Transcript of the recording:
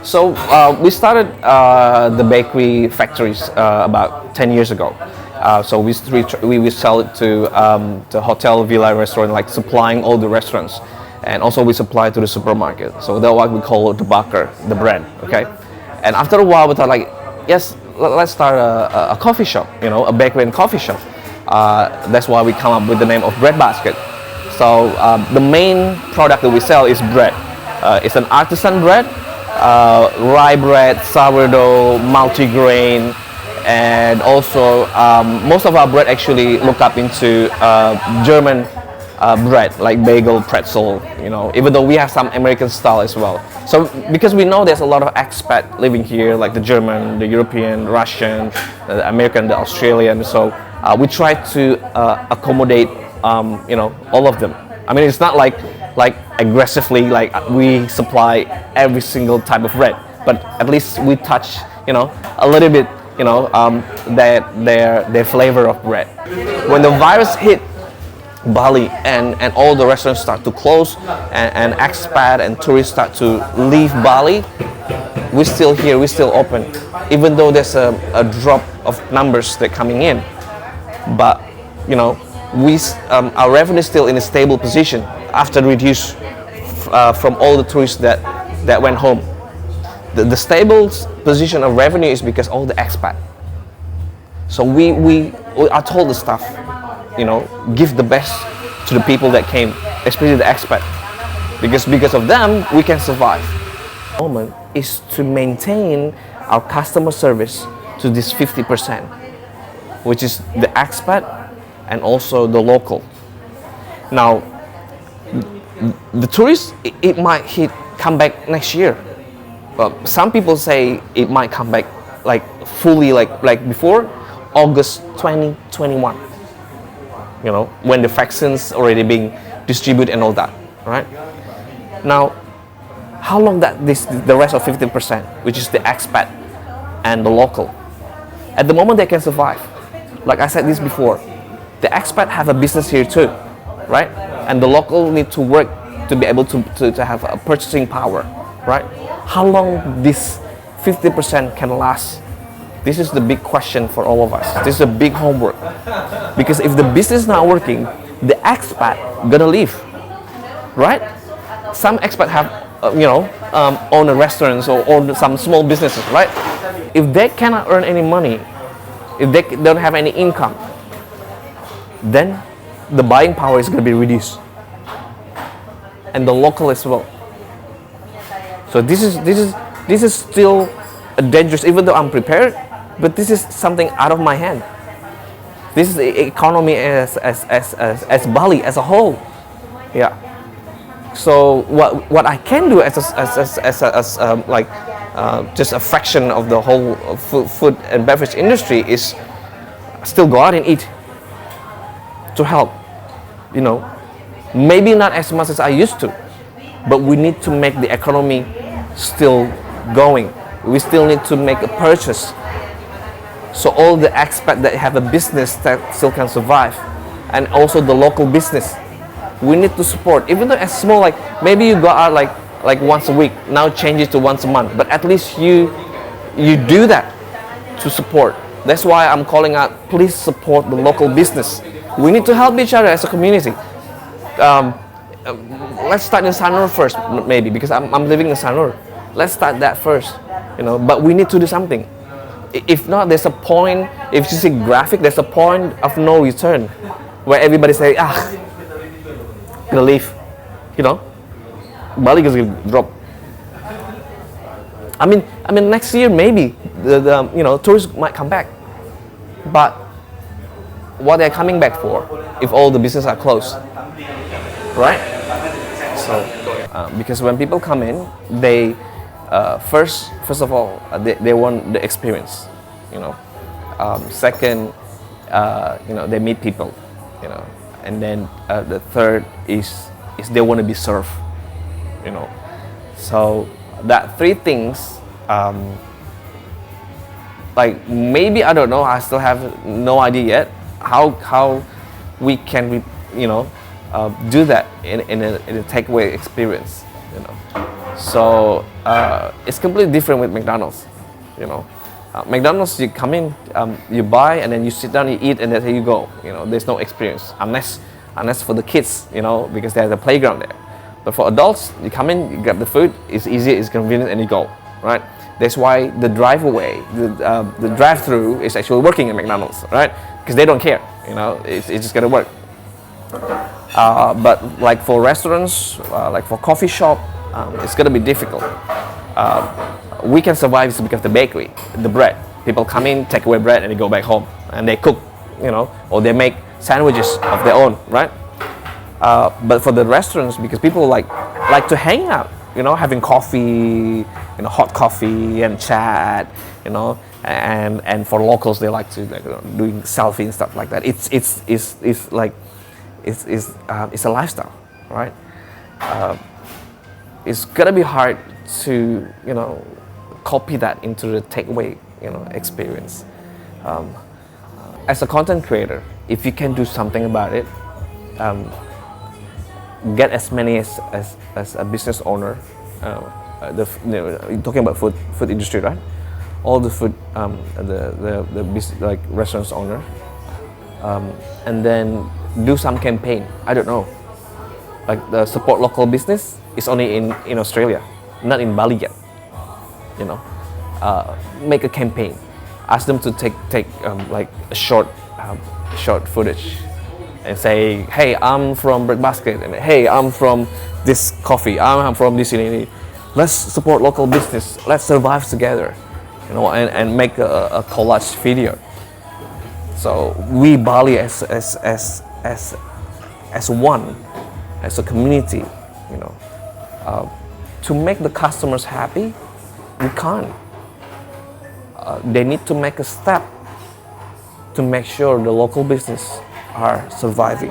We started the bakery factories about 10 years ago. So we sell it to the hotel, villa, restaurant, like supplying all the restaurants, and also we supply to the supermarket. So that's what we call the baker, the brand. Okay, and after a while we thought like, yes, let's start a coffee shop, a bakery and coffee shop. That's why we come up with the name of Bread Basket. So the main product that we sell is bread. It's an artisan bread, rye bread, sourdough, multigrain, and also most of our bread actually look up into German bread, like bagel, pretzel, even though we have some American style as well. So because we know there's a lot of expat living here, like the German, the European, Russian, the American, the Australian. So we try to accommodate, all of them. I mean, it's not like aggressively like we supply every single type of bread, but at least we touch, a little bit, their flavor of bread. When the virus hit Bali and all the restaurants start to close and expat and tourists start to leave Bali, we're still here, we're still open, even though there's a drop of numbers that coming in. But our revenue is still in a stable position after reduce from all the tourists that went home. The stable position of revenue is because all the expat. So we are told the staff, give the best to the people that came, especially the expat, because of them we can survive. The moment is to maintain our customer service to this 50%, which is the expat and also the local. Now, the tourists, it might come back next year. But some people say it might come back like fully, like before August 2021. When the vaccines already being distributed and all that, right? Now, how long that the rest of 50%, which is the expat and the local, at the moment they can survive. Like I said this before, the expat have a business here too, right? And the local need to work to be able to have a purchasing power, right? How long this 50% can last? This is the big question for all of us. This is a big homework. Because if the business is not working, the expat gonna leave, right? Some expat have, own a restaurants or own some small businesses, right? If they cannot earn any money, if they don't have any income, then the buying power is gonna be reduced, and the local as well. So this is still a dangerous, even though I'm prepared, but this is something out of my hand. This is the economy as Bali as a whole. Yeah. So what I can do as just a fraction of the whole food and beverage industry is still go out and eat to help. Maybe not as much as I used to, but we need to make the economy still going. We still need to make a purchase, so all the expats that have a business that still can survive, and also the local business, we need to support. Even though it's small, like maybe you go out like once a week, now change it to once a month, but at least you do that to support. That's why I'm calling out, please support the local business. We need to help each other as a community. Let's start in Sanur first, maybe, because I'm living in Sanur. Let's start that first, but we need to do something. If not, there's a point, if you see graphic, there's a point of no return, where everybody say, gonna leave, Bali is gonna drop. I mean next year maybe the tourists might come back, but what they're coming back for if all the businesses are closed, right? So because when people come in, they first of all they want the experience, second, they meet people, and then the third is they want to be served, so that three things, like maybe, I don't know, I still have no idea yet how we can do that in a takeaway experience, So it's completely different with McDonald's. You know, McDonald's, you come in, you buy, and then you sit down, you eat, and then you go. You know, there's no experience unless for the kids, you know, because there's a playground there. But for adults, you come in, you grab the food, it's easy, it's convenient, and you go, right? That's why the the drive-through is actually working at McDonald's, right? Because they don't care, you know, it's just gonna work. But like for restaurants, like for coffee shop, it's gonna be difficult. We can survive because of the bakery, the bread. People come in, take away bread, and they go back home, and they cook, you know, or they make sandwiches of their own, right? But for the restaurants, because people like to hang out, you know, having coffee, you know, hot coffee and chat, you know, and for locals, they like to doing selfie and stuff like that. It's a lifestyle, right? It's gonna be hard to, you know, copy that into the takeaway, you know, experience. As a content creator, if you can do something about it, get as many as a business owner. You're talking about food industry, right? All the food, the business, like restaurants owner, and then do some campaign. I don't know, like the support local business is only in Australia, not in Bali yet. You know, make a campaign. Ask them to take like a short footage and say, hey, I'm from Breadbasket, and hey, I'm from this coffee, I'm from this. Let's support local business. Let's survive together, you know, and make a collage video. So we Bali as one, as a community, you know, to make the customers happy, we can't. They need to make a step to make sure the local business are surviving.